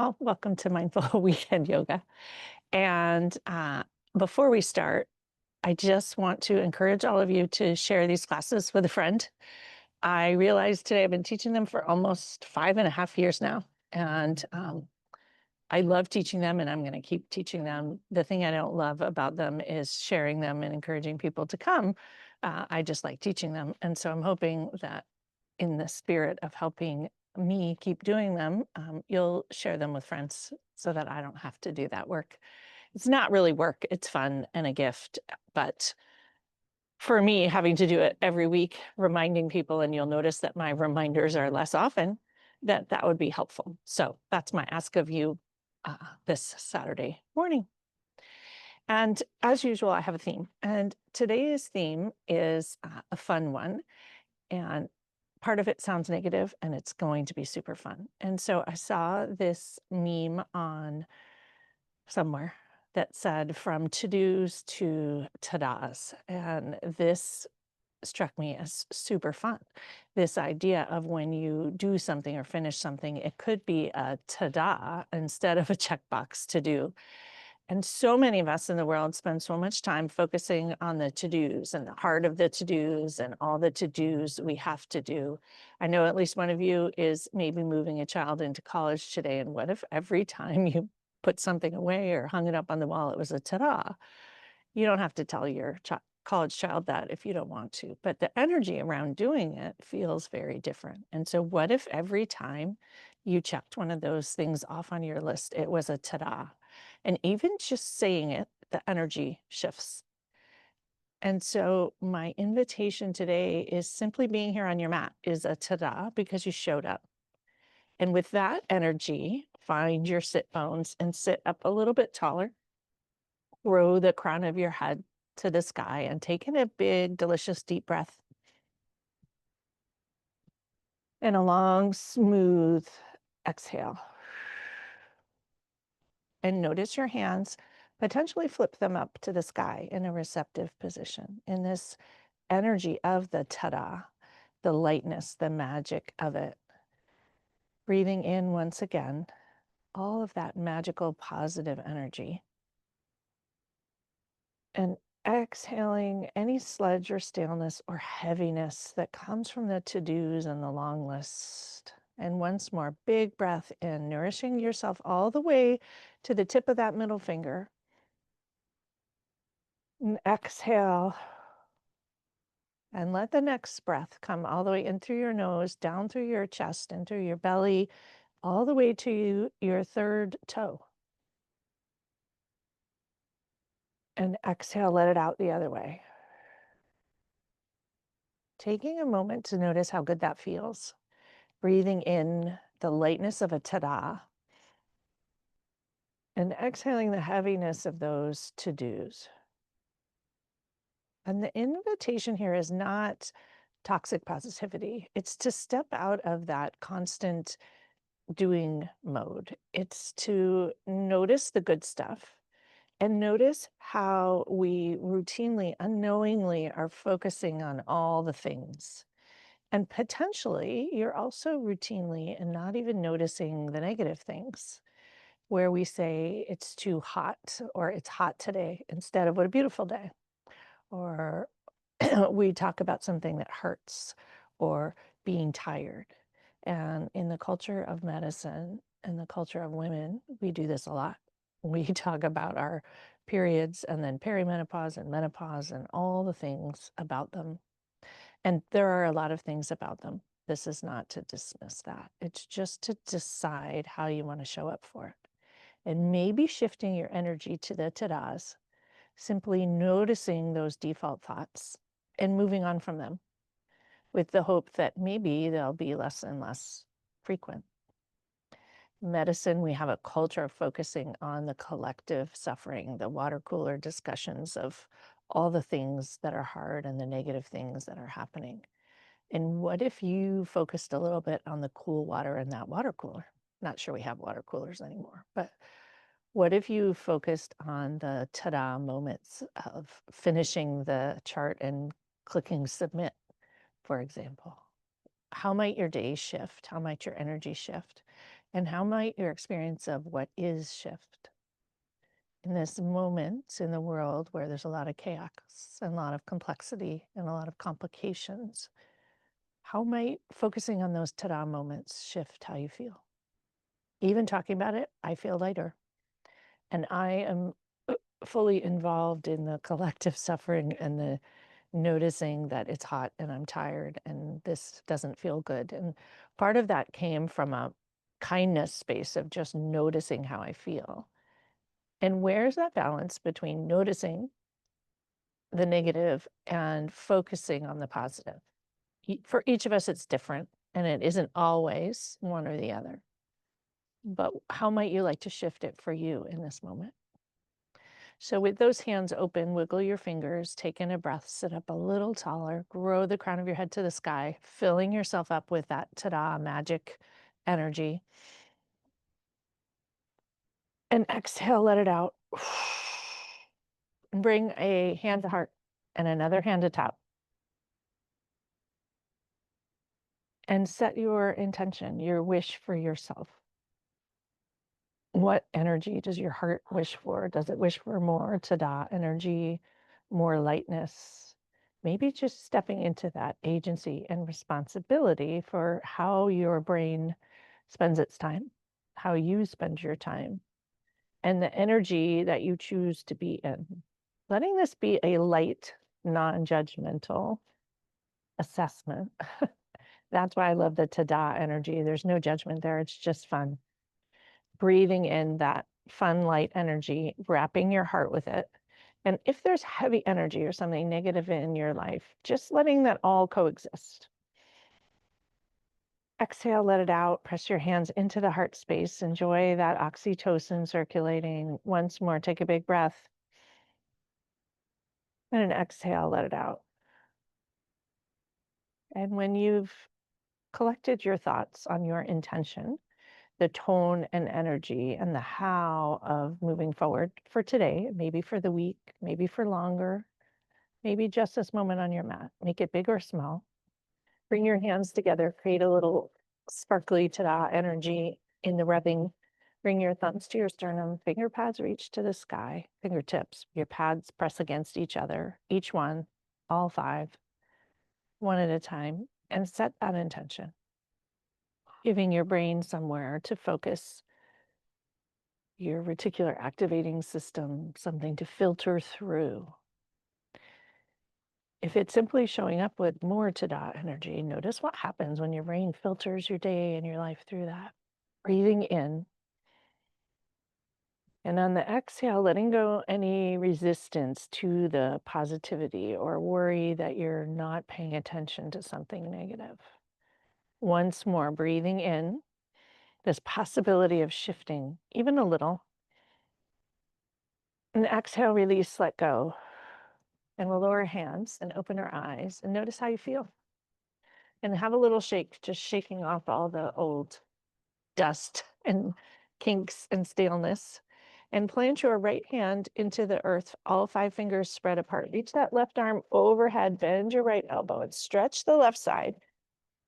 Well, welcome to Mindful Weekend Yoga. And before we start, I just want to encourage all of you to share these classes with a friend. I realized today I've been teaching them for almost 5.5 years now. And I love teaching them, and I'm going to keep teaching them. The thing I don't love about them is sharing them and encouraging people to come. I just like teaching them. And so I'm hoping that in the spirit of helping me keep doing them, you'll share them with friends so that I don't have to do that work. It's not really work, it's fun and a gift. But for me, having to do it every week, reminding people, and you'll notice that my reminders are less often, that would be helpful. So that's my ask of you this Saturday morning. And as usual, I have a theme. And today's theme is a fun one. And part of it sounds negative, and it's going to be super fun. And so I saw this meme on somewhere that said from to-dos to ta-das. And this struck me as super fun. This idea of when you do something or finish something, it could be a ta-da instead of a checkbox to do. And so many of us in the world spend so much time focusing on the to-dos and the heart of the to-dos and all the to-dos we have to do. I know at least one of you is maybe moving a child into college today. And what if every time you put something away or hung it up on the wall, it was a ta-da? You don't have to tell your college child that if you don't want to, but the energy around doing it feels very different. And so what if every time you checked one of those things off on your list, it was a ta-da? And even just saying it, the energy shifts. And so my invitation today is simply being here on your mat is a ta-da because you showed up. And with that energy, find your sit bones and sit up a little bit taller. Throw the crown of your head to the sky and take in a big, delicious, deep breath. And a long, smooth exhale. And notice your hands, potentially flip them up to the sky in a receptive position in this energy of the ta-da, the lightness, the magic of it. Breathing in once again, all of that magical positive energy. And exhaling any sludge or staleness or heaviness that comes from the to-dos and the long list. And once more, big breath in, nourishing yourself all the way to the tip of that middle finger. And exhale. And let the next breath come all the way in through your nose, down through your chest, into your belly, all the way to your third toe. And exhale, let it out the other way. Taking a moment to notice how good that feels. Breathing in the lightness of a ta-da. And exhaling the heaviness of those to-dos. And the invitation here is not toxic positivity. It's to step out of that constant doing mode. It's to notice the good stuff and notice how we routinely, unknowingly are focusing on all the things. And potentially you're also routinely and not even noticing the negative things where we say it's too hot or it's hot today instead of what a beautiful day. Or we talk about something that hurts or being tired. And in the culture of medicine and the culture of women, we do this a lot. We talk about our periods and then perimenopause and menopause and all the things about them. And there are a lot of things about them. This is not to dismiss that. It's just to decide how you want to show up for it. And maybe shifting your energy to the ta-das, simply noticing those default thoughts and moving on from them with the hope that maybe they'll be less and less frequent. Medicine, we have a culture of focusing on the collective suffering, the water cooler discussions of all the things that are hard and the negative things that are happening. And what if you focused a little bit on the cool water in that water cooler? Not sure we have water coolers anymore, but what if you focused on the ta-da moments of finishing the chart and clicking submit, for example? How might your day shift? How might your energy shift? And how might your experience of what is shift in this moment in the world where there's a lot of chaos and a lot of complexity and a lot of complications? How might focusing on those ta-da moments shift how you feel? Even talking about it, I feel lighter. And I am fully involved in the collective suffering and the noticing that it's hot and I'm tired and this doesn't feel good. And part of that came from a kindness space of just noticing how I feel. And where's that balance between noticing the negative and focusing on the positive? For each of us, it's different, and it isn't always one or the other. But how might you like to shift it for you in this moment? So with those hands open, wiggle your fingers, take in a breath, sit up a little taller, grow the crown of your head to the sky, filling yourself up with that ta-da magic energy. And exhale, let it out. And bring a hand to heart and another hand to top. And set your intention, your wish for yourself. What energy does your heart wish for? Does it wish for more ta-da energy, more lightness? Maybe just stepping into that agency and responsibility for how your brain spends its time, how you spend your time, and the energy that you choose to be in. Letting this be a light, non-judgmental assessment. That's why I love the ta-da energy. There's no judgment there. It's just fun. Breathing in that fun, light energy, wrapping your heart with it. And if there's heavy energy or something negative in your life, just letting that all coexist. Exhale, let it out. Press your hands into the heart space. Enjoy that oxytocin circulating. Once more, take a big breath. And an exhale, let it out. And when you've collected your thoughts on your intention, the tone and energy and the how of moving forward for today, maybe for the week, maybe for longer, maybe just this moment on your mat, make it big or small. Bring your hands together, create a little sparkly ta-da energy in the rubbing. Bring your thumbs to your sternum, finger pads reach to the sky, fingertips, your pads press against each other, each one, all five, one at a time, and set that intention. Giving your brain somewhere to focus, your reticular activating system, something to filter through. If it's simply showing up with more ta-da energy, notice what happens when your brain filters your day and your life through that. Breathing in. And on the exhale, letting go any resistance to the positivity or worry that you're not paying attention to something negative. Once more, breathing in, this possibility of shifting, even a little. And exhale, release, let go. And we'll lower our hands and open our eyes and notice how you feel. And have a little shake, just shaking off all the old dust and kinks and staleness. And plant your right hand into the earth, all five fingers spread apart. Reach that left arm overhead, bend your right elbow, and stretch the left side,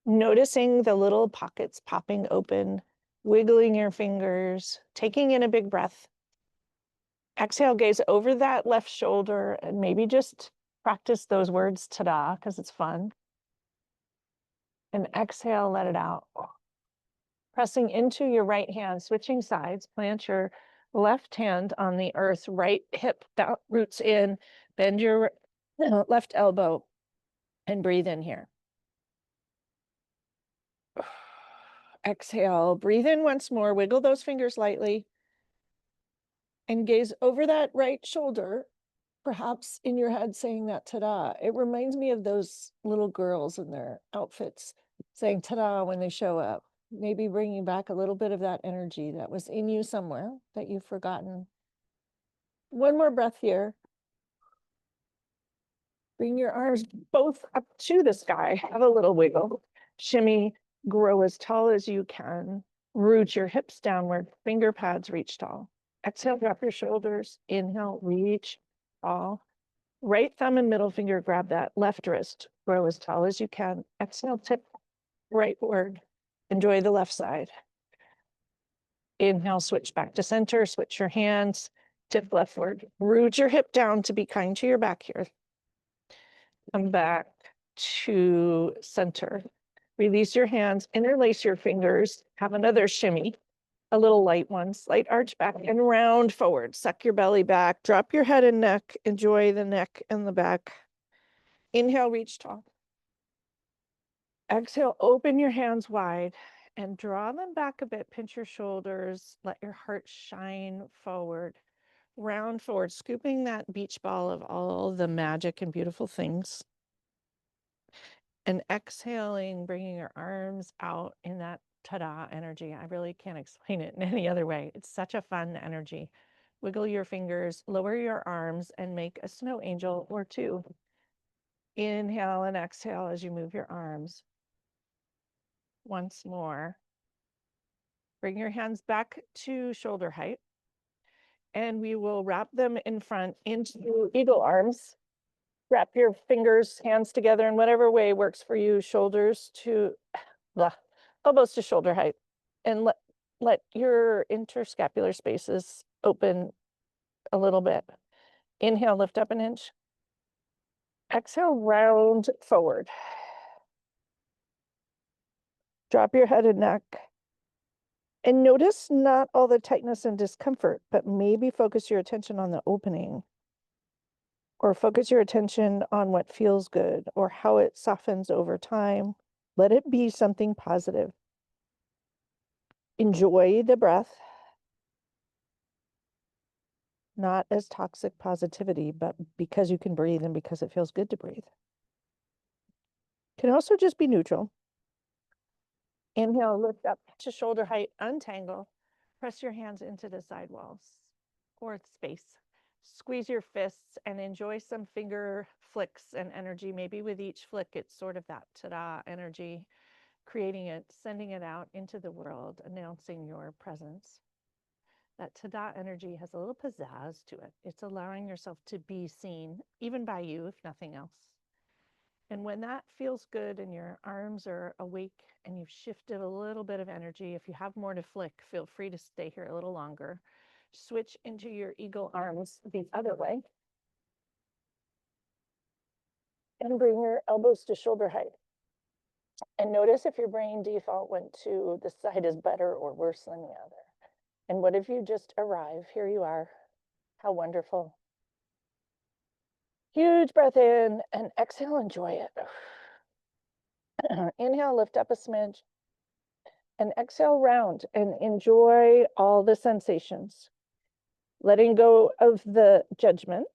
noticing the little pockets popping open, wiggling your fingers, taking in a big breath. Exhale, gaze over that left shoulder, and maybe just practice those words, ta-da, because it's fun. And exhale, let it out. Pressing into your right hand, switching sides, plant your left hand on the earth, right hip roots in, bend your left elbow, and breathe in here. Exhale, breathe in once more, wiggle those fingers lightly, and gaze over that right shoulder, perhaps in your head saying that ta-da. It reminds me of those little girls in their outfits saying ta-da when they show up. Maybe bringing back a little bit of that energy that was in you somewhere that you've forgotten. One more breath here. Bring your arms both up to the sky. Have a little wiggle. Shimmy, grow as tall as you can. Root your hips downward. Finger pads reach tall. Exhale, drop your shoulders. Inhale, reach tall. Right thumb and middle finger grab that left wrist. Grow as tall as you can. Exhale, tip rightward. Enjoy the left side. Inhale, switch back to center, switch your hands, tip leftward. Root your hip down to be kind to your back here. Come back to center. Release your hands, interlace your fingers, have another shimmy, a little light one, slight arch back and round forward. Suck your belly back, drop your head and neck, enjoy the neck and the back. Inhale, reach tall. Exhale, open your hands wide and draw them back a bit. Pinch your shoulders, let your heart shine forward. Round forward, scooping that beach ball of all the magic and beautiful things. And exhaling, bringing your arms out in that ta-da energy. I really can't explain it in any other way. It's such a fun energy. Wiggle your fingers, lower your arms, and make a snow angel or two. Inhale and exhale as you move your arms. Once more. Bring your hands back to shoulder height. And we will wrap them in front into eagle arms. Wrap your fingers, hands together in whatever way works for you. Shoulders to, elbows to shoulder height. And let your interscapular spaces open a little bit. Inhale, lift up an inch. Exhale, round forward. Drop your head and neck. And notice not all the tightness and discomfort, but maybe focus your attention on the opening. Or focus your attention on what feels good or how it softens over time. Let it be something positive. Enjoy the breath. Not as toxic positivity, but because you can breathe and because it feels good to breathe. Can also just be neutral. Inhale, lift up to shoulder height, untangle. Press your hands into the side walls or space. Squeeze your fists and enjoy some finger flicks and energy. Maybe with each flick, it's sort of that ta-da energy, creating it, sending it out into the world, announcing your presence. That ta-da energy has a little pizzazz to it. It's allowing yourself to be seen, even by you, if nothing else. And when that feels good and your arms are awake and you've shifted a little bit of energy, if you have more to flick, feel free to stay here a little longer. Switch into your eagle arms the other way. And bring your elbows to shoulder height. And notice if your brain default went to this side is better or worse than the other. And what if you just arrive? Here you are. How wonderful. Huge breath in and exhale, enjoy it. Inhale, lift up a smidge. And exhale, round and enjoy all the sensations. Letting go of the judgment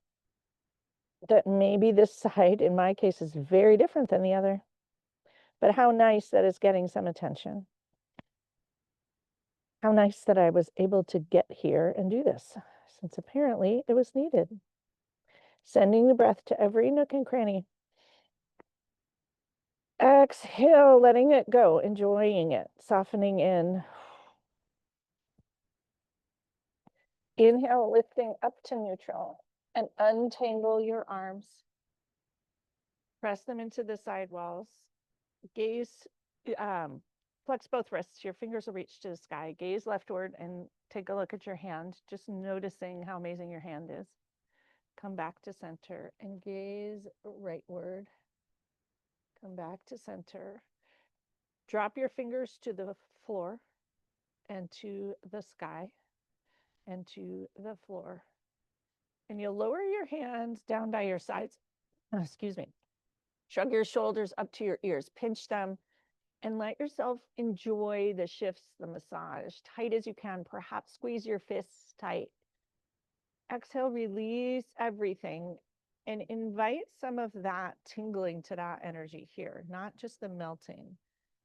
that maybe this side, in my case, is very different than the other. But how nice that it's getting some attention. How nice that I was able to get here and do this, since apparently it was needed. Sending the breath to every nook and cranny. Exhale, letting it go, enjoying it, softening in. Inhale, lifting up to neutral and untangle your arms. Press them into the side walls. Gaze, flex both wrists. Your fingers will reach to the sky. Gaze leftward and take a look at your hand, just noticing how amazing your hand is. Come back to center and gaze rightward. Come back to center. Drop your fingers to the floor and to the sky and to the floor. And you'll lower your hands down by your sides. Excuse me. Shrug your shoulders up to your ears. Pinch them and let yourself enjoy the shifts, the massage, tight as you can. Perhaps squeeze your fists tight. Exhale, release everything and invite some of that tingling to that energy here, not just the melting,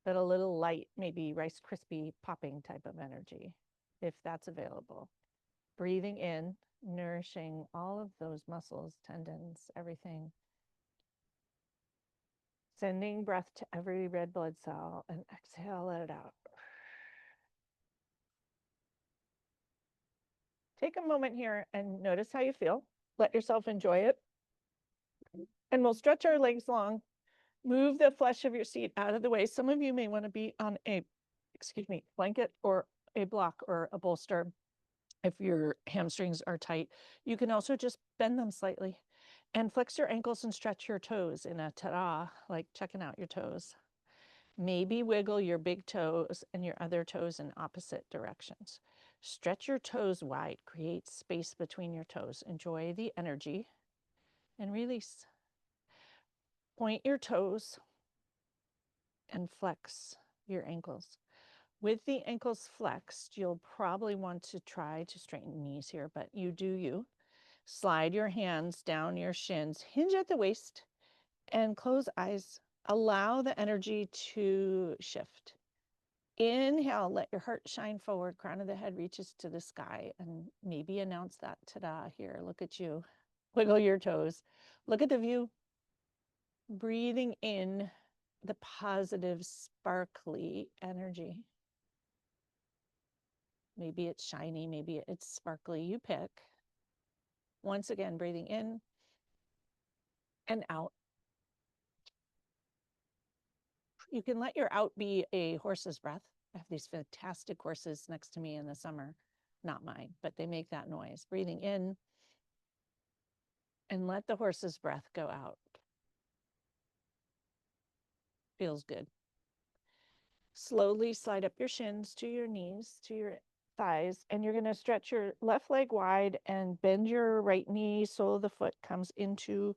but a little light, maybe Rice Krispie popping type of energy, if that's available. Breathing in, nourishing all of those muscles, tendons, everything. Sending breath to every red blood cell and exhale, let it out. Take a moment here and notice how you feel. Let yourself enjoy it. And we'll stretch our legs long. Move the flesh of your seat out of the way. Some of you may want to be on a, blanket or a block or a bolster if your hamstrings are tight. You can also just bend them slightly and flex your ankles and stretch your toes in a ta-da, like checking out your toes. Maybe wiggle your big toes and your other toes in opposite directions. Stretch your toes wide, create space between your toes. Enjoy the energy and release. Point your toes and flex your ankles. With the ankles flexed, you'll probably want to try to straighten knees here, but you do you. Slide your hands down your shins, hinge at the waist, and close eyes. Allow the energy to shift. Inhale, let your heart shine forward, crown of the head reaches to the sky, and maybe announce that ta-da here. Look at you. Wiggle your toes. Look at the view. Breathing in the positive, sparkly energy. Maybe it's shiny, maybe it's sparkly, you pick. Once again, breathing in and out. You can let your out be a horse's breath. I have these fantastic horses next to me in the summer, not mine, but they make that noise. Breathing in and let the horse's breath go out. Feels good. Slowly slide up your shins to your knees, to your thighs, and you're going to stretch your left leg wide and bend your right knee so the foot comes into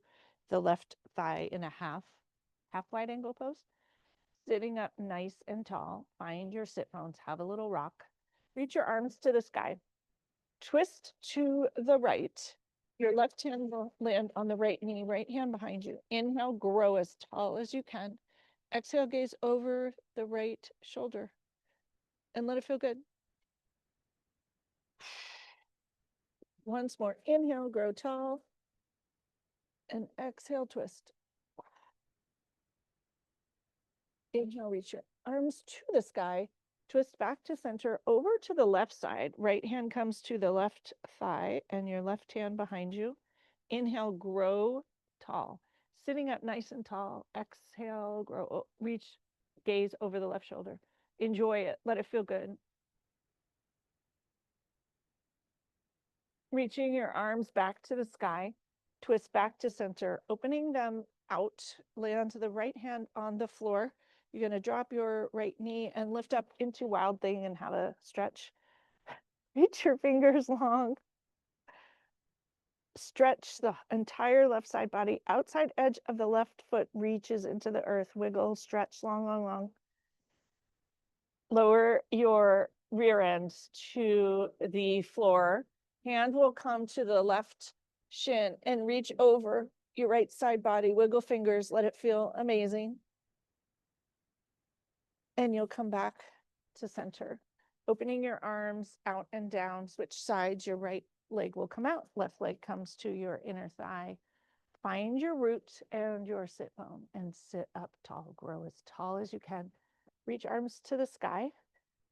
the left thigh in a half wide angle pose. Sitting up nice and tall, find your sit bones, have a little rock. Reach your arms to the sky. Twist to the right. Your left hand will land on the right knee, right hand behind you. Inhale, grow as tall as you can. Exhale, gaze over the right shoulder and let it feel good. Once more, inhale, grow tall, and exhale, twist. Inhale, reach your arms to the sky, twist back to center, over to the left side. Right hand comes to the left thigh and your left hand behind you. Inhale, grow tall. Sitting up nice and tall. Exhale, grow, reach, gaze over the left shoulder. Enjoy it. Let it feel good. Reaching your arms back to the sky, twist back to center, opening them out, lay onto the right hand on the floor. You're going to drop your right knee and lift up into Wild Thing and have a stretch. Reach your fingers long. Stretch the entire left side body. Outside edge of the left foot reaches into the earth. Wiggle, stretch, long, long, long. Lower your rear end to the floor. Hand will come to the left shin and reach over your right side body. Wiggle fingers, let it feel amazing. And you'll come back to center. Opening your arms out and down, switch sides, your right leg will come out. Left leg comes to your inner thigh. Find your root and your sit bone and sit up tall. Grow as tall as you can. Reach arms to the sky.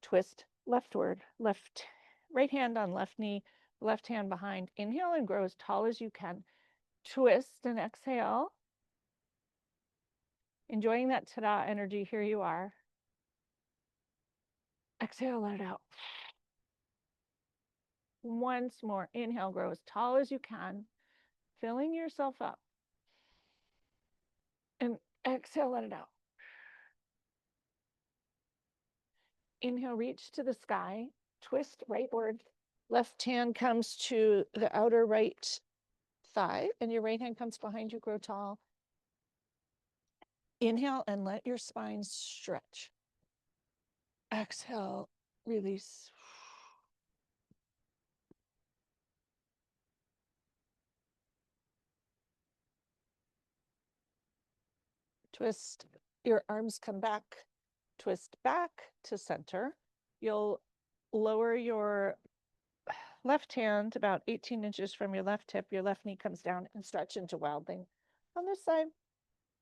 Twist leftward, right hand on left knee, left hand behind. Inhale and grow as tall as you can. Twist and exhale. Enjoying that ta-da energy, here you are. Exhale, let it out. Once more, inhale, grow as tall as you can, filling yourself up. And exhale, let it out. Inhale, reach to the sky, twist rightward. Left hand comes to the outer right thigh, and your right hand comes behind you, grow tall. Inhale and let your spine stretch. Exhale, release. Twist, your arms come back, twist back to center. You'll lower your left hand about 18 inches from your left hip. Your left knee comes down and stretch into Wild Thing. On this side,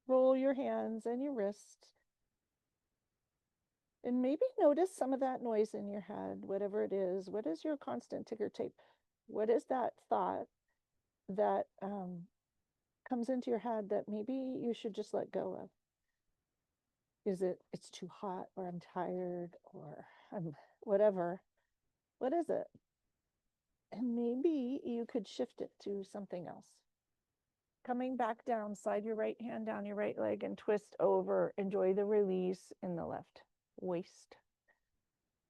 roll your hands and your wrists. And maybe notice some of that noise in your head, whatever it is. What is your constant ticker tape? What is that thought that comes into your head that maybe you should just let go of? Is it, it's too hot, or I'm tired, or I'm whatever? What is it? And maybe you could shift it to something else. Coming back down, slide your right hand down your right leg and twist over. Enjoy the release in the left waist.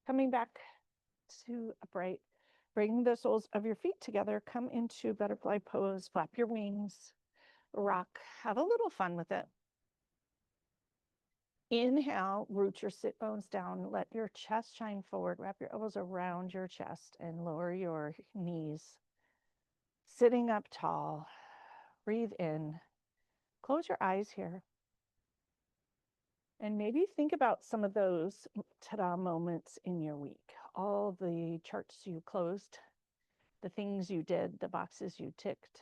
Coming back to upright. Bring the soles of your feet together. Come into butterfly pose. Flap your wings. Rock. Have a little fun with it. Inhale, root your sit bones down. Let your chest shine forward. Wrap your elbows around your chest and lower your knees. Sitting up tall. Breathe in. Close your eyes here. And maybe think about some of those ta-da moments in your week. All the charts you closed, the things you did, the boxes you ticked.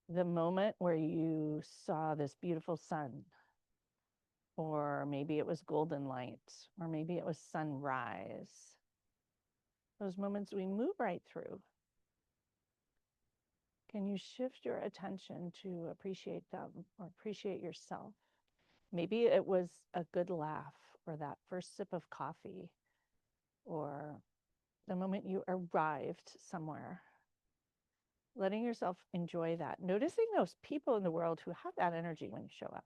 The moment where you saw this beautiful sun, or maybe it was golden light, or maybe it was sunrise. Those moments we move right through. Can you shift your attention to appreciate them or appreciate yourself? Maybe it was a good laugh or that first sip of coffee or the moment you arrived somewhere. Letting yourself enjoy that. Noticing those people in the world who have that energy when you show up.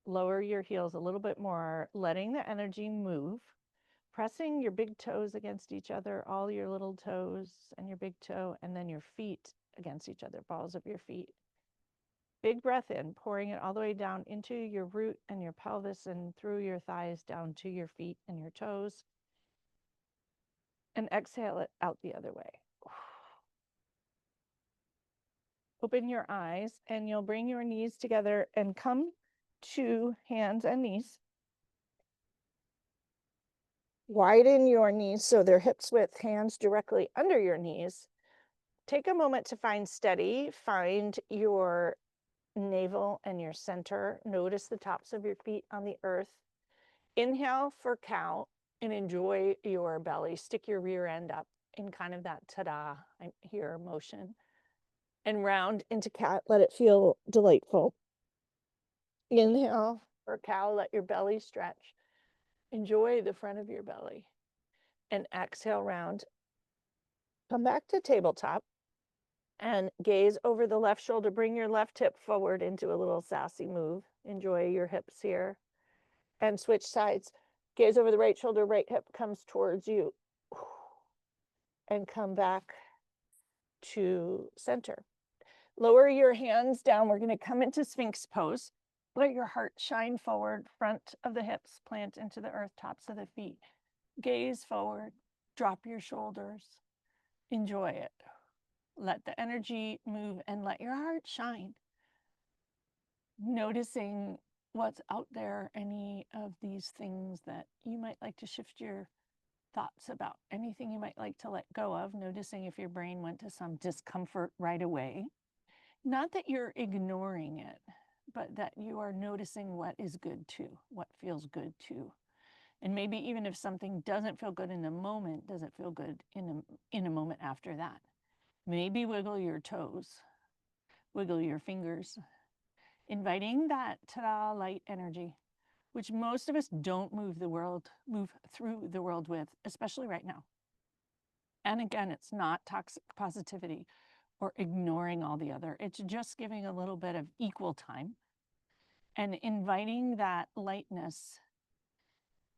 Lower your heels a little bit more, letting the energy move. Pressing your big toes against each other, all your little toes and your big toe, and then your feet against each other, balls of your feet. Big breath in, pouring it all the way down into your root and your pelvis and through your thighs down to your feet and your toes. And exhale it out the other way. Open your eyes and you'll bring your knees together and come to hands and knees. Widen your knees so they're hips width, hands directly under your knees. Take a moment to find steady. Find your navel and your center. Notice the tops of your feet on the earth. Inhale for cow and enjoy your belly. Stick your rear end up in kind of that ta-da, I hear motion. And round into cat. Let it feel delightful. Inhale for cow. Let your belly stretch. Enjoy the front of your belly. And exhale round. Come back to tabletop and gaze over the left shoulder. Bring your left hip forward into a little sassy move. Enjoy your hips here. And switch sides. Gaze over the right shoulder. Right hip comes towards you. And come back to center. Lower your hands down. We're going to come into Sphinx pose. Let your heart shine forward, front of the hips, plant into the earth, tops of the feet. Gaze forward, drop your shoulders. Enjoy it. Let the energy move and let your heart shine. Noticing what's out there, any of these things that you might like to shift your thoughts about, anything you might like to let go of, noticing if your brain went to some discomfort right away. Not that you're ignoring it, but that you are noticing what is good too, what feels good too. And maybe even if something doesn't feel good in the moment, does it feel good in a moment after that? Maybe wiggle your toes, wiggle your fingers, inviting that ta-da light energy, which most of us don't move through the world with, especially right now. And again, it's not toxic positivity or ignoring all the other. It's just giving a little bit of equal time and inviting that lightness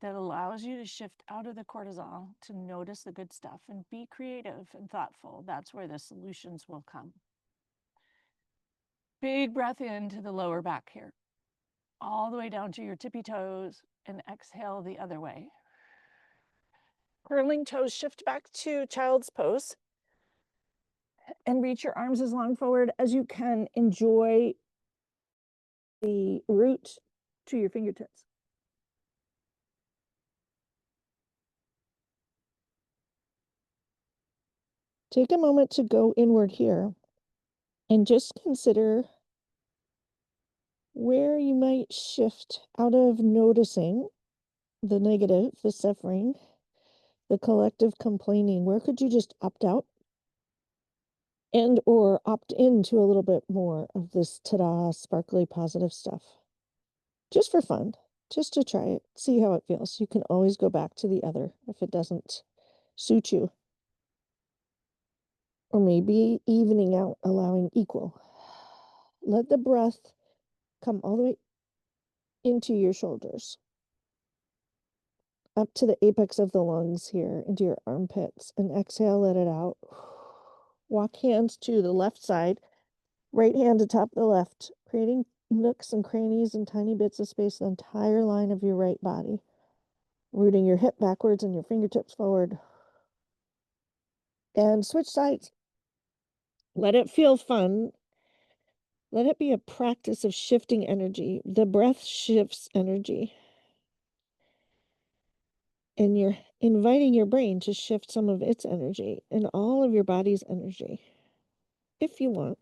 that allows you to shift out of the cortisol to notice the good stuff and be creative and thoughtful. That's where the solutions will come. Big breath into the lower back here, all the way down to your tippy toes, and exhale the other way. Curling toes, shift back to child's pose and reach your arms as long forward as you can. Enjoy the root to your fingertips. Take a moment to go inward here and just consider where you might shift out of noticing the negative, the suffering, the collective complaining. Where could you just opt out and or opt into a little bit more of this ta-da, sparkly, positive stuff? Just for fun. just to try it, see how it feels. You can always go back to the other if it doesn't suit you. Or maybe evening out, allowing equal. Let the breath come all the way into your shoulders, up to the apex of the lungs here, into your armpits, and exhale, let it out. Walk hands to the left side, right hand atop the left, creating nooks and crannies and tiny bits of space, the entire line of your right body. Rooting your hip backwards and your fingertips forward. And switch sides. Let it feel fun. Let it be a practice of shifting energy. The breath shifts energy. And you're inviting your brain to shift some of its energy and all of your body's energy, if you want.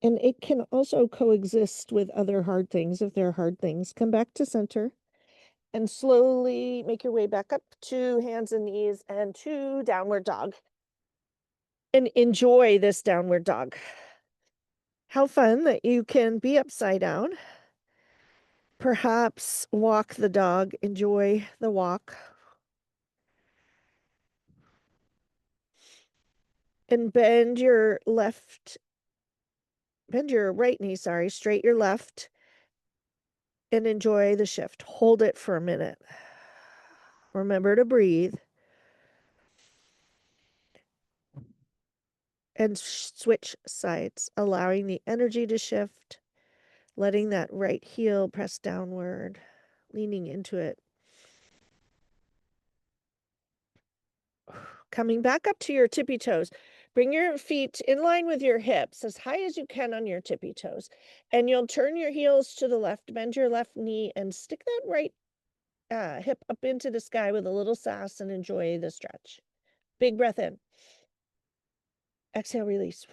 And it can also coexist with other hard things if there are hard things. Come back to center and slowly make your way back up to hands and knees and to downward dog. And enjoy this downward dog. How fun that you can be upside down. Perhaps walk the dog, enjoy the walk. And bend your right knee, straight your left, and enjoy the shift. Hold it for a minute. Remember to breathe. And switch sides, allowing the energy to shift, letting that right heel press downward, leaning into it. Coming back up to your tippy toes. Bring your feet in line with your hips as high as you can on your tippy toes. And you'll turn your heels to the left, bend your left knee, and stick that right hip up into the sky with a little sass and enjoy the stretch. Big breath in. Exhale, release.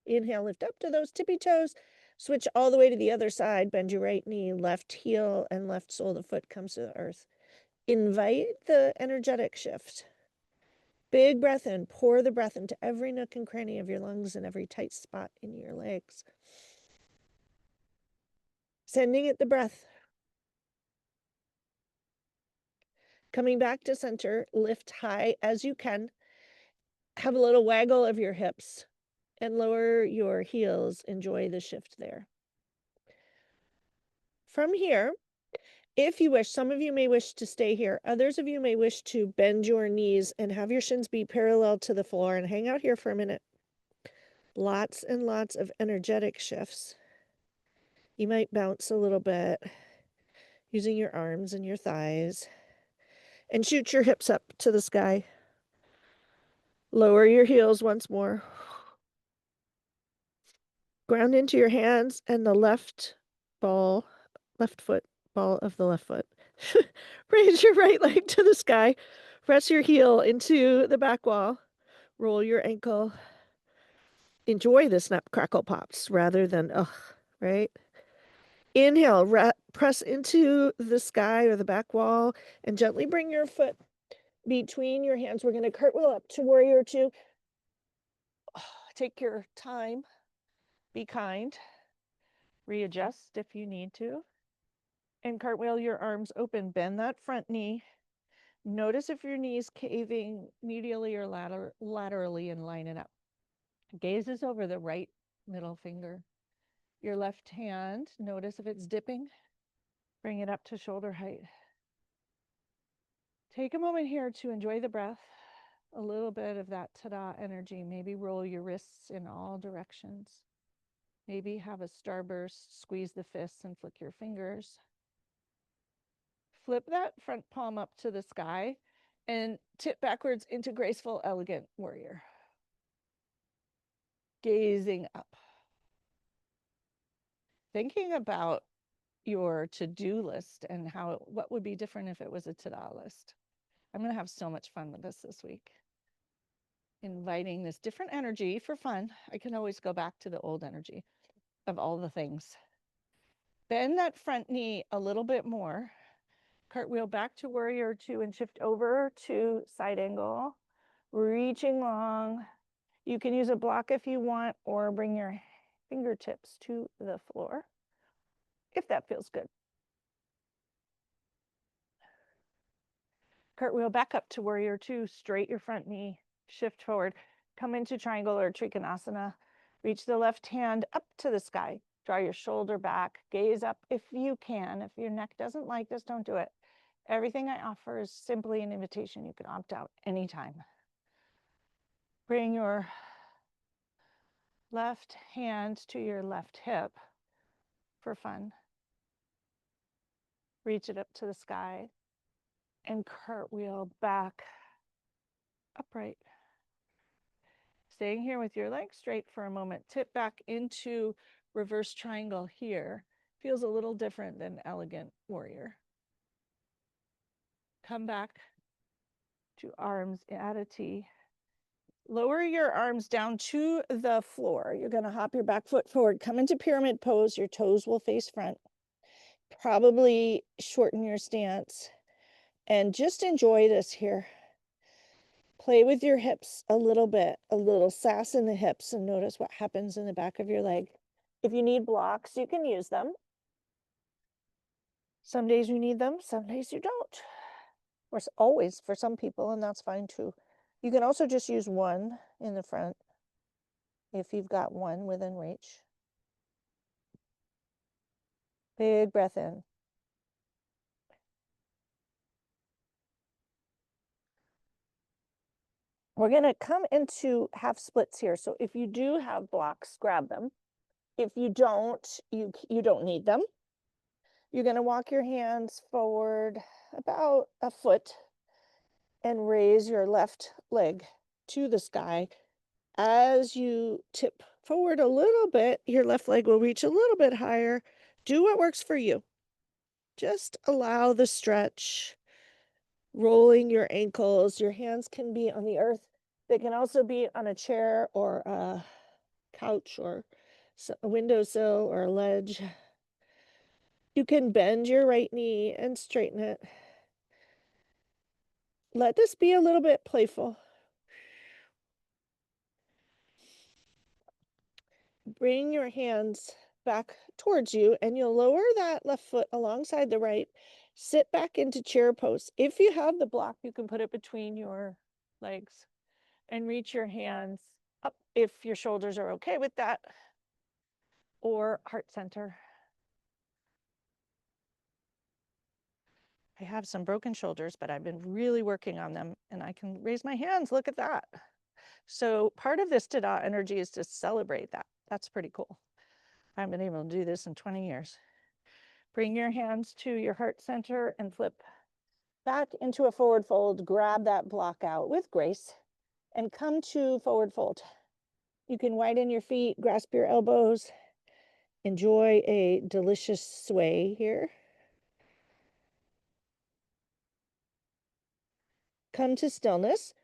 Inhale, lift up to those tippy toes. Switch all the way to the other side. Bend your right knee, left heel, and left sole of the foot comes to the earth. Invite the energetic shift. Big breath in. Pour the breath into every nook and cranny of your lungs and every tight spot in your legs. Sending it the breath. Coming back to center, lift high as you can. Have a little waggle of your hips and lower your heels. Enjoy the shift there. From here, if you wish, some of you may wish to stay here. Others of you may wish to bend your knees and have your shins be parallel to the floor and hang out here for a minute. Lots and lots of energetic shifts. You might bounce a little bit using your arms and your thighs and shoot your hips up to the sky. Lower your heels once more. Ground into your hands and the left ball of the left foot. Raise your right leg to the sky. Press your heel into the back wall. Roll your ankle. Enjoy the snap, crackle, pops rather than, right? Inhale, press into the sky or the back wall and gently bring your foot between your hands. We're going to cartwheel up to warrior two. Take your time. Be kind. Readjust if you need to. And cartwheel your arms open. Bend that front knee. Notice if your knee is caving medially or laterally and line it up. Gaze is over the right middle finger. Your left hand, notice if it's dipping. Bring it up to shoulder height. Take a moment here to enjoy the breath. A little bit of that ta-da energy. Maybe roll your wrists in all directions. Maybe have a starburst, squeeze the fists and flick your fingers. Flip that front palm up to the sky and tip backwards into graceful, elegant warrior. Gazing up. Thinking about your to-do list and what would be different if it was a ta-da list. I'm going to have so much fun with this week. Inviting this different energy for fun. I can always go back to the old energy of all the things. Bend that front knee a little bit more. Cartwheel back to warrior two and shift over to side angle. Reaching long. You can use a block if you want, or bring your fingertips to the floor, if that feels good. Cartwheel back up to warrior two, straight your front knee, shift forward, come into triangle or trikonasana, reach the left hand up to the sky, draw your shoulder back, gaze up if you can. If your neck doesn't like this, don't do it. Everything I offer is simply an invitation. You can opt out anytime. Bring your left hand to your left hip for fun. Reach it up to the sky and cartwheel back upright. Staying here with your legs straight for a moment. Tip back into reverse triangle here. Feels a little different than elegant warrior. Come back to arms at a T. Lower your arms down to the floor. You're going to hop your back foot forward. Come into pyramid pose. Your toes will face front. Probably shorten your stance. And just enjoy this here. Play with your hips a little bit, a little sass in the hips, and notice what happens in the back of your leg. If you need blocks, you can use them. Some days you need them, some days you don't. Or always for some people, and that's fine too. You can also just use one in the front if you've got one within reach. Big breath in. We're going to come into half splits here. So if you do have blocks, grab them. If you don't, you don't need them. You're going to walk your hands forward about a foot and raise your left leg to the sky. As you tip forward a little bit, your left leg will reach a little bit higher. Do what works for you. Just allow the stretch, rolling your ankles. Your hands can be on the earth. They can also be on a chair or a couch or a windowsill or a ledge. You can bend your right knee and straighten it. Let this be a little bit playful. Bring your hands back towards you and you'll lower that left foot alongside the right. Sit back into chair pose. If you have the block, you can put it between your legs and reach your hands up if your shoulders are okay with that, or heart center. I have some broken shoulders, but I've been really working on them and I can raise my hands. Look at that. So part of this Tada energy is to celebrate that. That's pretty cool. I haven't been able to do this in 20 years. Bring your hands to your heart center and flip back into a forward fold. Grab that block out with grace and come to forward fold. You can widen your feet, grasp your elbows. Enjoy a delicious sway here. Come to stillness.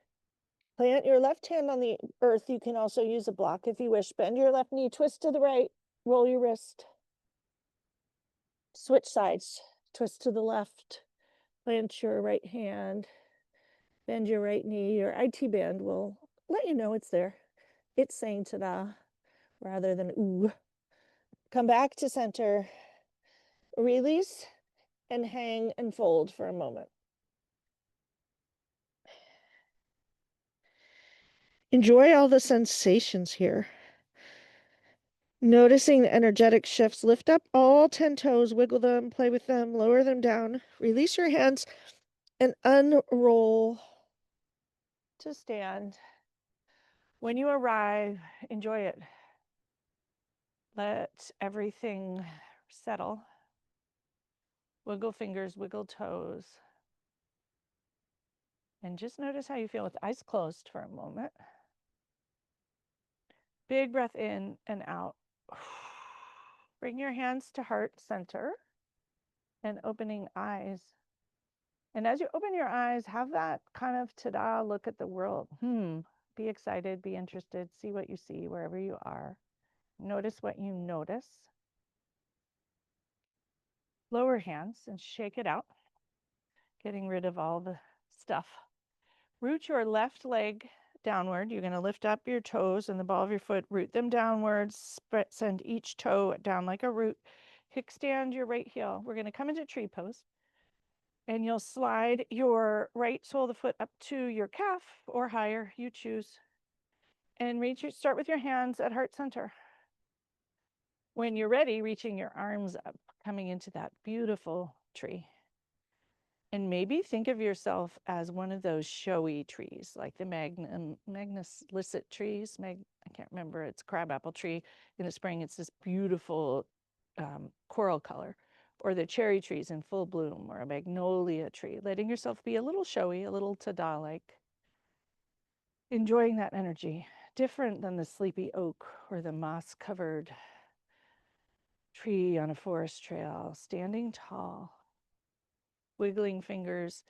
Plant your left hand on the earth. You can also use a block if you wish. Bend your left knee, twist to the right, roll your wrist. Switch sides, twist to the left, plant your right hand, bend your right knee. Your IT band will let you know it's there. It's saying ta-da rather than ooh. Come back to center, release, and hang and fold for a moment. Enjoy all the sensations here. Noticing the energetic shifts. Lift up all 10 toes, wiggle them, play with them, lower them down. Release your hands and unroll to stand. When you arrive, enjoy it. Let everything settle. Wiggle fingers, wiggle toes. And just notice how you feel with eyes closed for a moment. Big breath in and out. Bring your hands to heart center and opening eyes. And as you open your eyes, have that kind of ta-da look at the world. Be excited, be interested, see what you see wherever you are. Notice what you notice. Lower hands and shake it out, getting rid of all the stuff. Root your left leg downward. You're going to lift up your toes and the ball of your foot, root them downwards, send each toe down like a root. Kickstand your right heel. We're going to come into tree pose. And you'll slide your right sole of the foot up to your calf or higher, you choose. And start with your hands at heart center. When you're ready, reaching your arms up, coming into that beautiful tree. And maybe think of yourself as one of those showy trees, like the Magnus Lisset trees. I can't remember, it's crabapple tree. In the spring, it's this beautiful coral color. Or the cherry trees in full bloom, or a magnolia tree. Letting yourself be a little showy, a little Tada-like. Enjoying that energy. Different than the sleepy oak or the moss-covered tree on a forest trail. Standing tall. Wiggling fingers,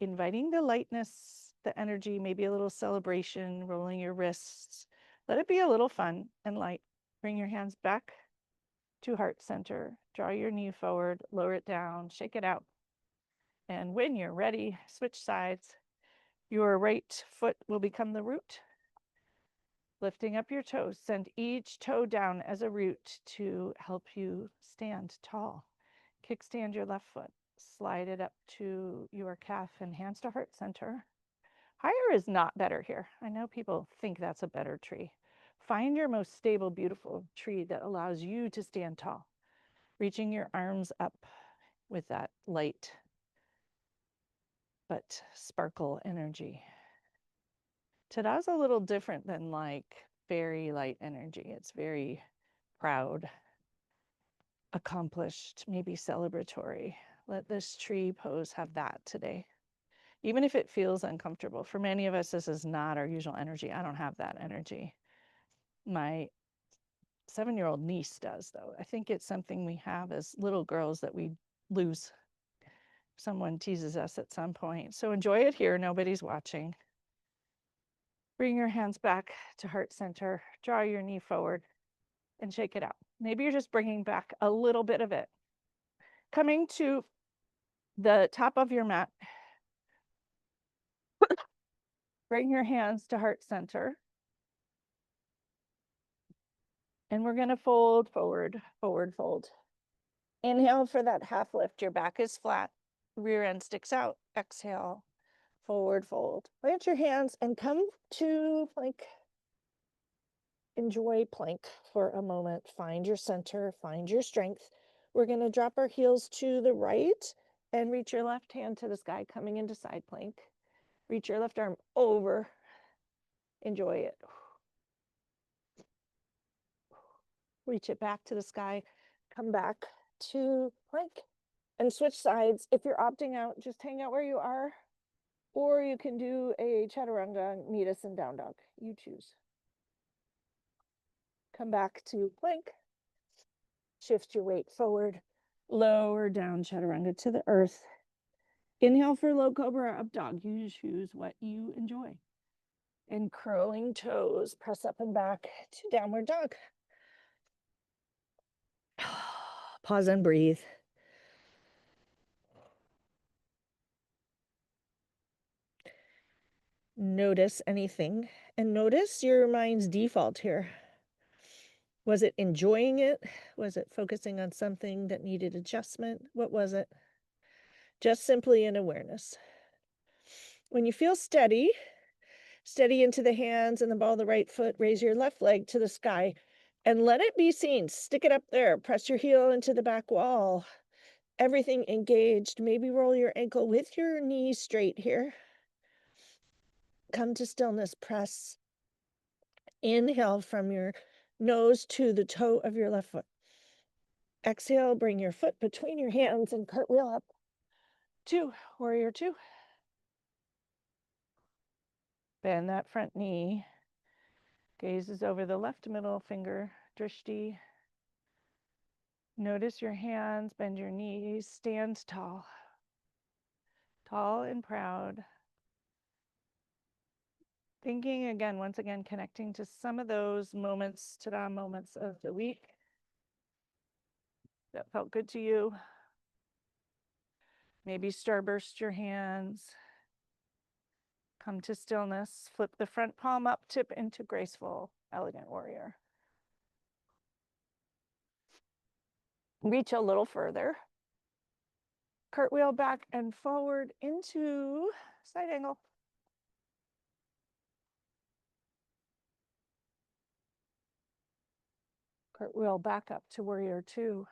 inviting the lightness, the energy, maybe a little celebration, rolling your wrists. Let it be a little fun and light. Bring your hands back to heart center. Draw your knee forward, lower it down, shake it out. And when you're ready, switch sides. Your right foot will become the root. Lifting up your toes, send each toe down as a root to help you stand tall. Kickstand your left foot. Slide it up to your calf and hands to heart center. Higher is not better here. I know people think that's a better tree. Find your most stable, beautiful tree that allows you to stand tall. Reaching your arms up with that light but sparkle energy. Tada's a little different than like very light energy. It's very proud, accomplished, maybe celebratory. Let this tree pose have that today. Even if it feels uncomfortable. For many of us, this is not our usual energy. I don't have that energy. My 7-year-old niece does, though. I think it's something we have as little girls that we lose. Someone teases us at some point. So enjoy it here. Nobody's watching. Bring your hands back to heart center. Draw your knee forward and shake it out. Maybe you're just bringing back a little bit of it. Coming to the top of your mat. Bring your hands to heart center. And we're going to fold forward, forward fold. Inhale for that half lift. Your back is flat. Rear end sticks out. Exhale, forward fold. Plant your hands and come to plank. Enjoy plank for a moment. Find your center, find your strength. We're going to drop our heels to the right and reach your left hand to the sky, coming into side plank. Reach your left arm over. Enjoy it. Reach it back to the sky. Come back to plank and switch sides. If you're opting out, just hang out where you are, or you can do a chaturanga, meet us in down dog. You choose. Come back to plank. Shift your weight forward. Lower down chaturanga to the earth. Inhale for low cobra, up dog. You choose what you enjoy. And curling toes, press up and back to downward dog. Pause and breathe. Notice anything, and notice your mind's default here. Was it enjoying it? Was it focusing on something that needed adjustment? What was it? Just simply an awareness. When you feel steady, steady into the hands and the ball of the right foot, raise your left leg to the sky and let it be seen. Stick it up there. Press your heel into the back wall. Everything engaged. Maybe roll your ankle with your knee straight here. Come to stillness. Press. Inhale from your nose to the toe of your left foot. Exhale, bring your foot between your hands and cartwheel up. 2, warrior 2. Bend that front knee. Gazes over the left middle finger, drishti. Notice your hands, bend your knees, stand tall. Tall and proud. Thinking again, once again, connecting to some of those moments, tada moments of the week that felt good to you. Maybe starburst your hands. Come to stillness. Flip the front palm up, tip into graceful, elegant warrior. Reach a little further. Cartwheel back and forward into side angle. Cartwheel back up to warrior two.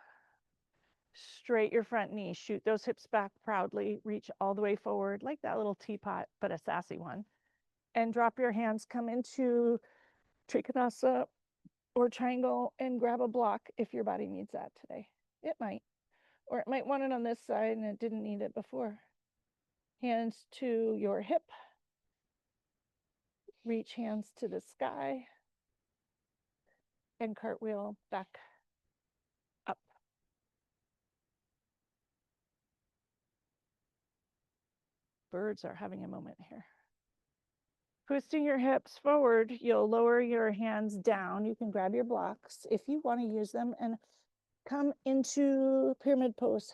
Straight your front knee. Shoot those hips back proudly. Reach all the way forward like that little teapot, but a sassy one. And drop your hands. Come into Trikonasa or triangle and grab a block if your body needs that today. It might. Or it might want it on this side and it didn't need it before. Hands to your hip. Reach hands to the sky. And cartwheel back up. Birds are having a moment here. Twisting your hips forward, you'll lower your hands down. You can grab your blocks if you want to use them and come into pyramid pose.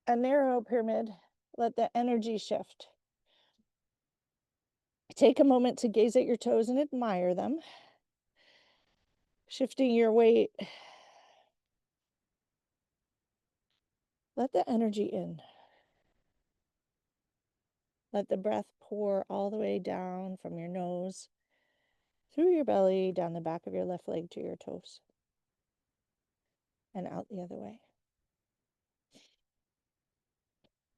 A narrow pyramid, let the energy shift. Take a moment to gaze at your toes and admire them. Shifting your weight. Let the energy in. Let the breath pour all the way down from your nose, through your belly, down the back of your left leg to your toes, and out the other way.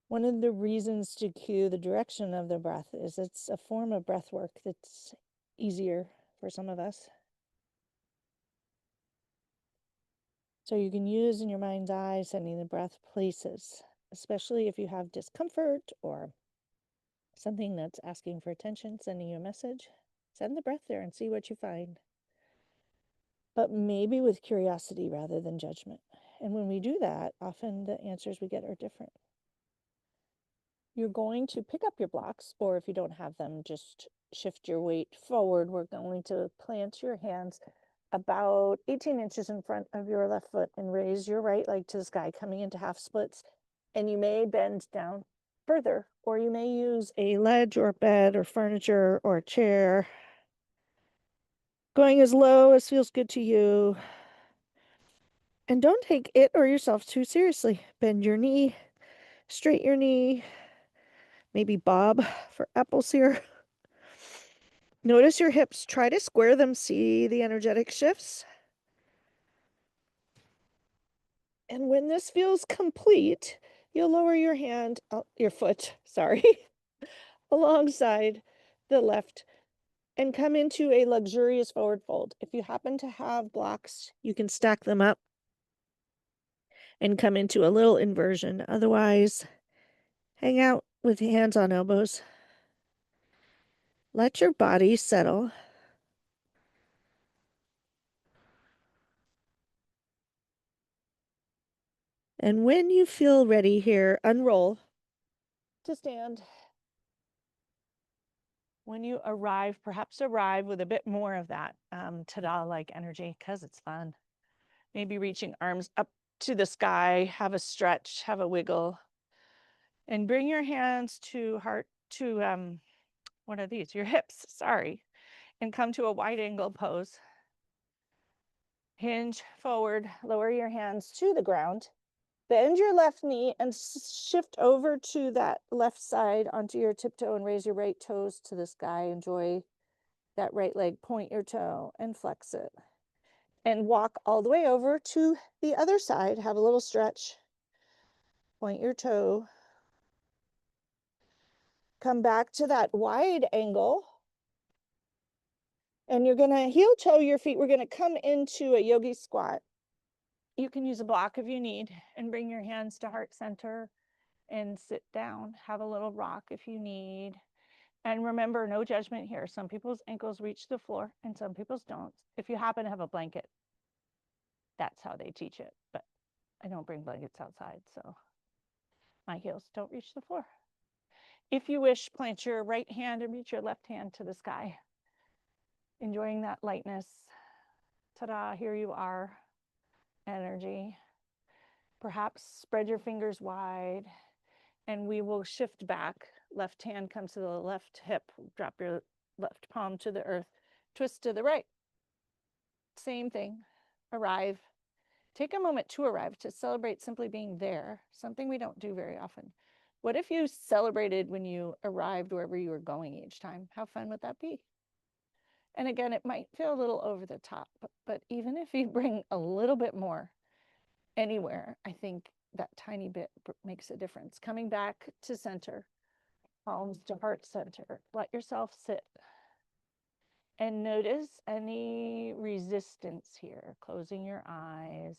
One of the reasons to cue the direction of the breath is it's a form of breath work that's easier for some of us. So you can use in your mind's eye sending the breath places, especially if you have discomfort or something that's asking for attention, sending you a message. Send the breath there and see what you find. But maybe with curiosity rather than judgment. And when we do that, often the answers we get are different. You're going to pick up your blocks, or if you don't have them, just shift your weight forward. We're going to plant your hands about 18 inches in front of your left foot and raise your right leg to the sky, coming into half splits. And you may bend down further, or you may use a ledge or bed or furniture or a chair. Going as low as feels good to you. And don't take it or yourself too seriously. Bend your knee, straighten your knee, maybe bob for apples here. Notice your hips. Try to square them. See the energetic shifts. And when this feels complete, you'll lower your hand, your foot, sorry, alongside the left and come into a luxurious forward fold. If you happen to have blocks, you can stack them up and come into a little inversion. Otherwise, hang out with hands on elbows. Let your body settle. And when you feel ready here, unroll to stand. When you arrive, perhaps arrive with a bit more of that ta-da-like energy because it's fun. Maybe reaching arms up to the sky, have a stretch, have a wiggle. And bring your hands to what are these? Your hips, sorry. And come to a wide angle pose. Hinge forward, lower your hands to the ground. Bend your left knee and shift over to that left side onto your tiptoe and raise your right toes to the sky. Enjoy that right leg. Point your toe and flex it. And walk all the way over to the other side. Have a little stretch. Point your toe. Come back to that wide angle. And you're going to heel toe your feet. We're going to come into a yogi squat. You can use a block if you need and bring your hands to heart center and sit down. Have a little rock if you need. And remember, no judgment here. Some people's ankles reach the floor and some people's don't. If you happen to have a blanket, that's how they teach it. But I don't bring blankets outside, so my heels don't reach the floor. If you wish, plant your right hand and reach your left hand to the sky. Enjoying that lightness. Ta-da, here you are. Energy. Perhaps spread your fingers wide and we will shift back Left hand comes to the left hip. Drop your left palm to the earth. Twist to the right. Same thing. Arrive. Take a moment to arrive, to celebrate simply being there, something we don't do very often. What if you celebrated when you arrived wherever you were going each time? How fun would that be? And again, it might feel a little over the top, but even if you bring a little bit more anywhere, I think that tiny bit makes a difference. Coming back to center, palms to heart center. Let yourself sit and notice any resistance here. Closing your eyes,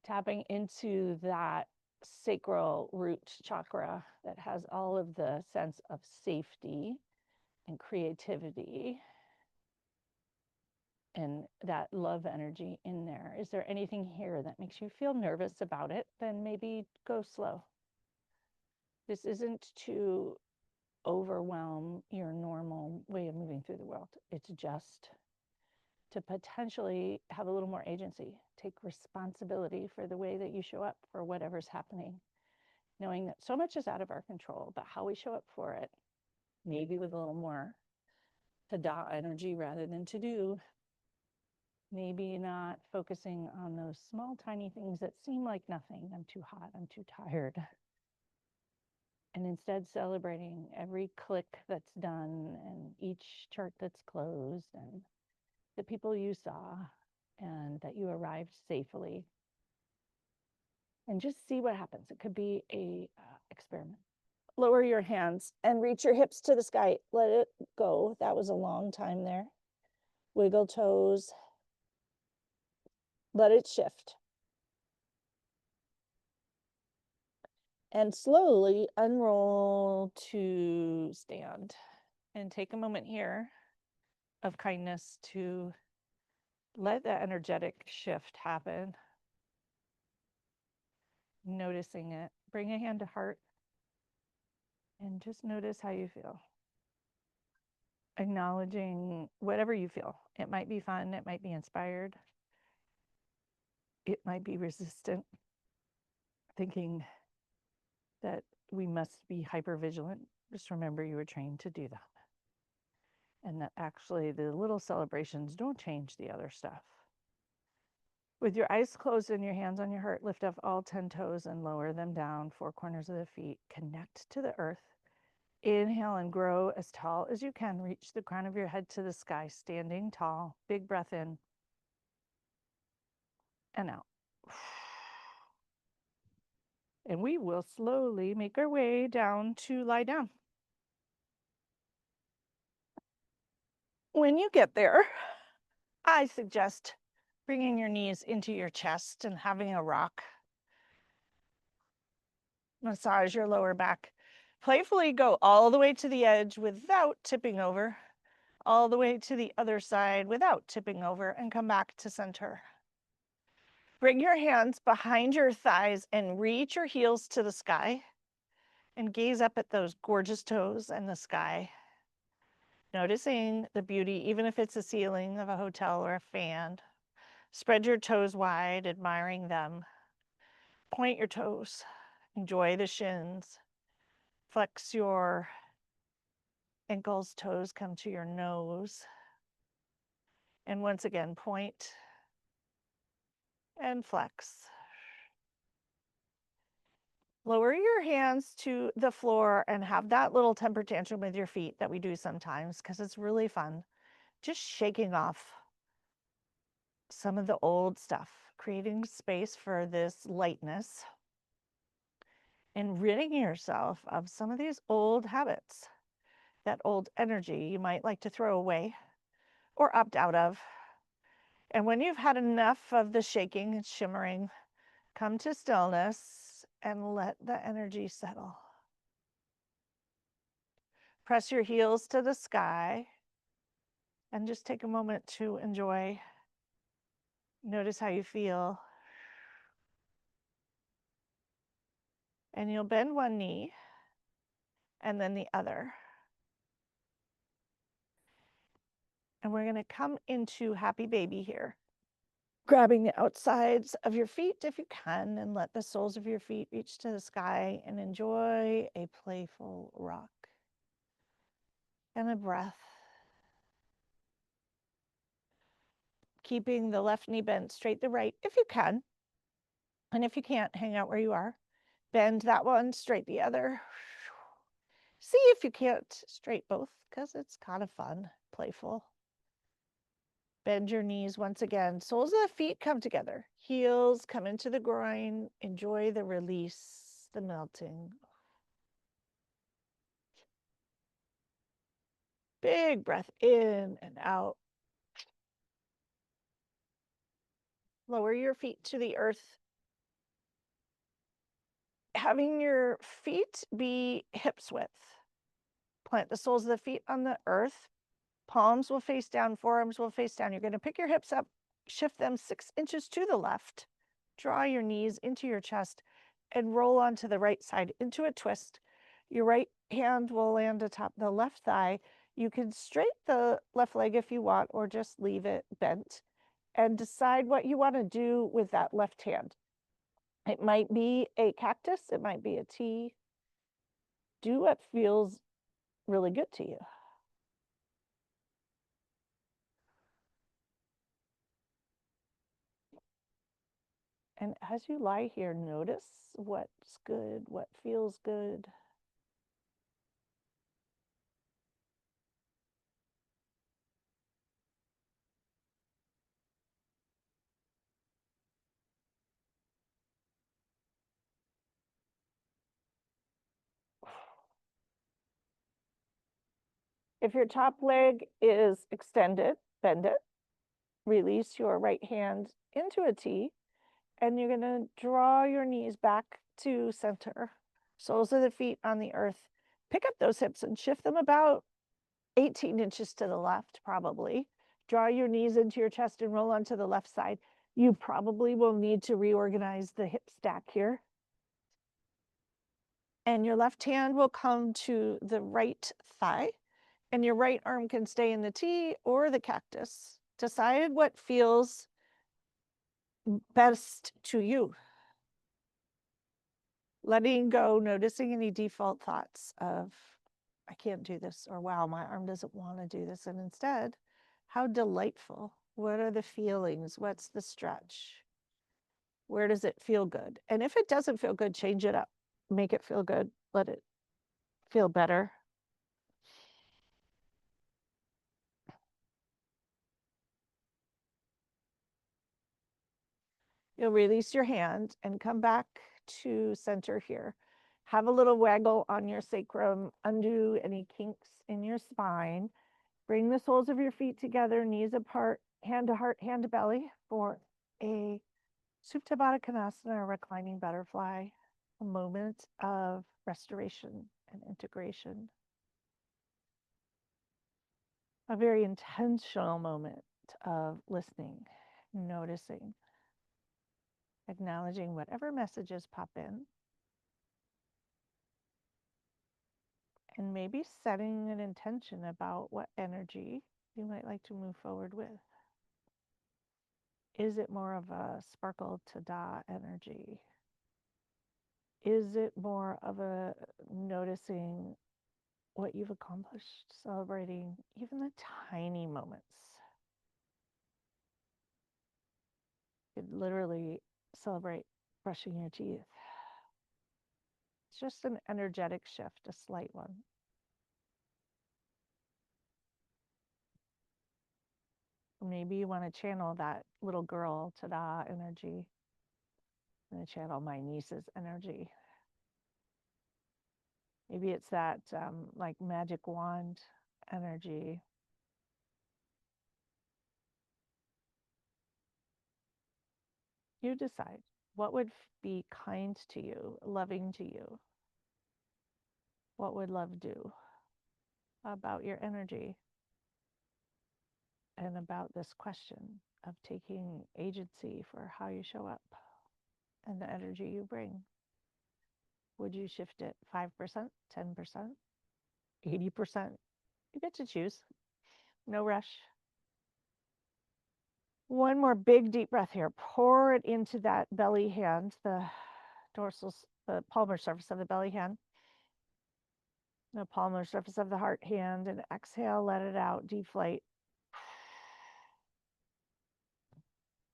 tapping into that sacral root chakra that has all of the sense of safety and creativity and that love energy in there. Is there anything here that makes you feel nervous about it? Then maybe go slow. This isn't to overwhelm your normal way of moving through the world. It's just to potentially have a little more agency, take responsibility for the way that you show up for whatever's happening, knowing that so much is out of our control, but how we show up for it, maybe with a little more ta-da energy rather than to do. Maybe not focusing on those small, tiny things that seem like nothing. I'm too hot, I'm too tired. And instead celebrating every click that's done and each chart that's closed and the people you saw and that you arrived safely. And just see what happens. It could be a experiment. Lower your hands and reach your hips to the sky. Let it go. That was a long time there. Wiggle toes. Let it shift. And slowly unroll to stand. And take a moment here of kindness to let that energetic shift happen. Noticing it. Bring a hand to heart and just notice how you feel. Acknowledging whatever you feel. It might be fun, it might be inspired, it might be resistant, thinking that we must be hyper vigilant. Just remember you were trained to do that. And that actually the little celebrations don't change the other stuff. With your eyes closed and your hands on your heart, lift up all 10 toes and lower them down, 4 corners of the feet. Connect to the earth. Inhale and grow as tall as you can. Reach the crown of your head to the sky, standing tall. Big breath in and out. And we will slowly make our way down to lie down. When you get there, I suggest bringing your knees into your chest and having a rock. Massage your lower back. Playfully go all the way to the edge without tipping over, all the way to the other side without tipping over, and come back to center. Bring your hands behind your thighs and reach your heels to the sky and gaze up at those gorgeous toes and the sky. Noticing the beauty, even if it's a ceiling of a hotel or a fan. Spread your toes wide, admiring them. Point your toes. Enjoy the shins. Flex your ankles, toes come to your nose. And once again, point and flex. Lower your hands to the floor and have that little temper tantrum with your feet that we do sometimes because it's really fun. Just shaking off some of the old stuff, creating space for this lightness and ridding yourself of some of these old habits, that old energy you might like to throw away or opt out of. And when you've had enough of the shaking and shimmering, come to stillness and let the energy settle. Press your heels to the sky and just take a moment to enjoy. Notice how you feel. And you'll bend one knee and then the other. And we're going to come into happy baby here. Grabbing the outsides of your feet if you can, and let the soles of your feet reach to the sky, and enjoy a playful rock and a breath. Keeping the left knee bent straight the right if you can. And if you can't, hang out where you are. Bend that one, straight the other. See if you can't straight both, because it's kind of fun, playful. Bend your knees once again. Soles of the feet come together. Heels come into the groin. Enjoy the release, the melting. Big breath in and out. Lower your feet to the earth. Having your feet be hips width. Plant the soles of the feet on the earth. Palms will face down, forearms will face down. You're going to pick your hips up, shift them 6 inches to the left. Draw your knees into your chest and roll onto the right side into a twist. Your right hand will land atop the left thigh. You can straighten the left leg if you want, or just leave it bent, and decide what you want to do with that left hand. It might be a cactus, it might be a T. Do what feels really good to you. And as you lie here, notice what's good, what feels good. If your top leg is extended, bend it. Release your right hand into a T, and you're going to draw your knees back to center. Soles of the feet on the earth. Pick up those hips and shift them about 18 inches to the left, probably. Draw your knees into your chest and roll onto the left side. You probably will need to reorganize the hip stack here. And your left hand will come to the right thigh, and your right arm can stay in the T or the cactus. Decide what feels best to you. Letting go, noticing any default thoughts of, I can't do this, or wow, my arm doesn't want to do this. And instead, how delightful. What are the feelings? What's the stretch? Where does it feel good? And if it doesn't feel good, change it up. Make it feel good. Let it feel better. You'll release your hand and come back to center here. Have a little waggle on your sacrum, undo any kinks in your spine. Bring the soles of your feet together, knees apart, hand to heart, hand to belly, for a Supta Baddha Konasana, reclining butterfly, a moment of restoration and integration. A very intentional moment of listening, noticing, acknowledging whatever messages pop in, and maybe setting an intention about what energy you might like to move forward with. Is it more of a sparkle to da energy? Is it more of a noticing what you've accomplished, celebrating even the tiny moments? You could literally celebrate brushing your teeth. It's just an energetic shift, a slight one. Maybe you want to channel that little girl ta-da energy. I'm going to channel my niece's energy. Maybe it's that like magic wand energy. You decide what would be kind to you, loving to you. What would love do about your energy and about this question of taking agency for how you show up and the energy you bring? Would you shift it 5%, 10%, 80%? You get to choose. No rush. One more big deep breath here. Pour it into that belly hand, the palmar surface of the belly hand, the palmar surface of the heart hand, and exhale, let it out, deflate.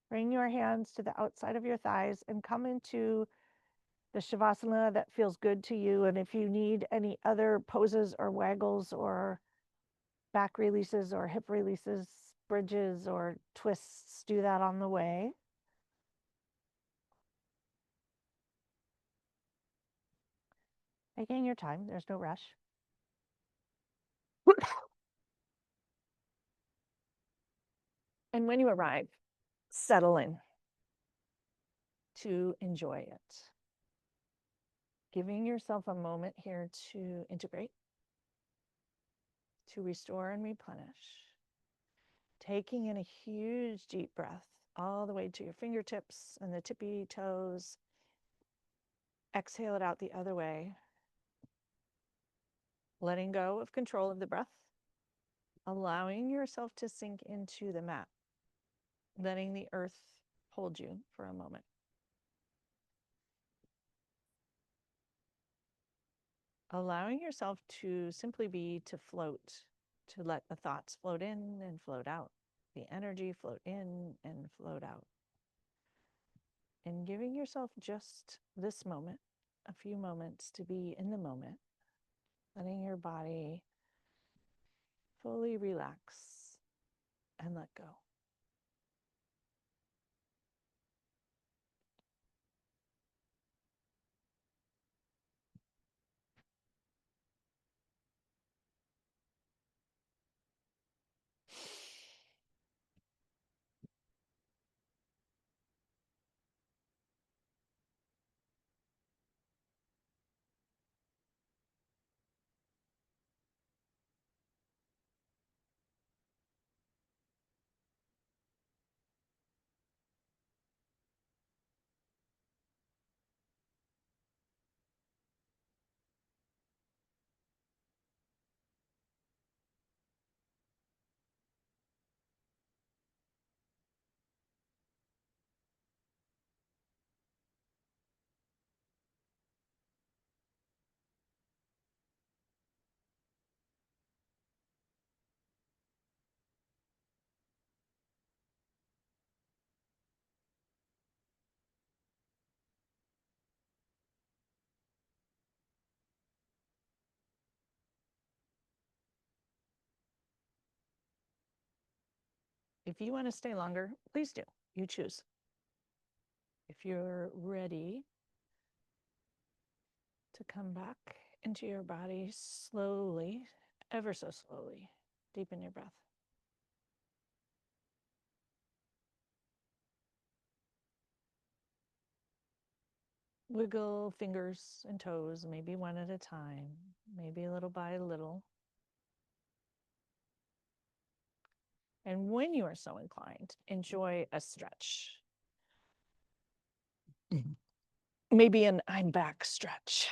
Bring your hands to the outside of your thighs and come into the Shavasana that feels good to you. And if you need any other poses or waggles or back releases or hip releases, bridges or twists, do that on the way. Taking your time, there's no rush. And when you arrive, settle in to enjoy it. Giving yourself a moment here to integrate, to restore and replenish. Taking in a huge deep breath all the way to your fingertips and the tippy toes. Exhale it out the other way. Letting go of control of the breath. Allowing yourself to sink into the mat. Letting the earth hold you for a moment. Allowing yourself to simply be, to float, to let the thoughts float in and float out, the energy float in and float out. And giving yourself just this moment, a few moments to be in the moment, letting your body fully relax and let go. If you want to stay longer, please do. You choose. If you're ready to come back into your body slowly, ever so slowly, deepen your breath. Wiggle fingers and toes, maybe one at a time, maybe little by little. And when you are so inclined, enjoy a stretch. Maybe an I'm back stretch.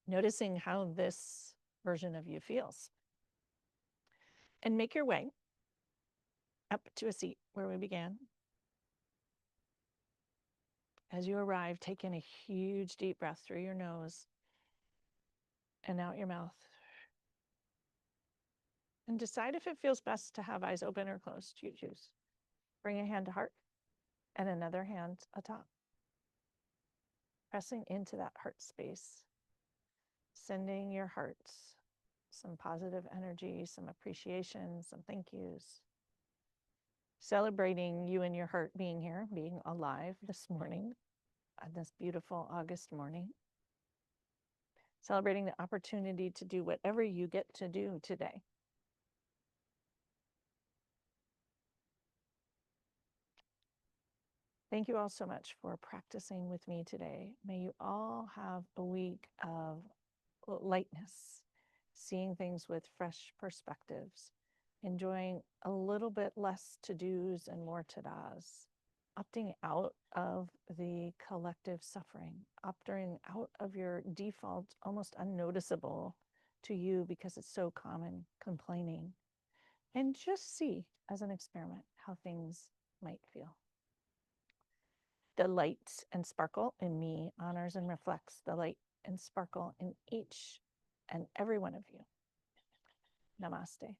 Noticing how this version of you feels. And make your way up to a seat where we began. As you arrive, take in a huge deep breath through your nose and out your mouth. And decide if it feels best to have eyes open or closed. You choose. Bring a hand to heart and another hand atop. Pressing into that heart space. Sending your heart some positive energy, some appreciation, some thank yous. Celebrating you and your heart being here, being alive this morning, on this beautiful August morning. Celebrating the opportunity to do whatever you get to do today. Thank you all so much for practicing with me today. May you all have a week of lightness, seeing things with fresh perspectives, enjoying a little bit less to-dos and more to-das, opting out of the collective suffering, opting out of your default, almost unnoticeable to you because it's so common, complaining, and just see as an experiment how things might feel. The light and sparkle in me honors and reflects the light and sparkle in each and every one of you. Namaste.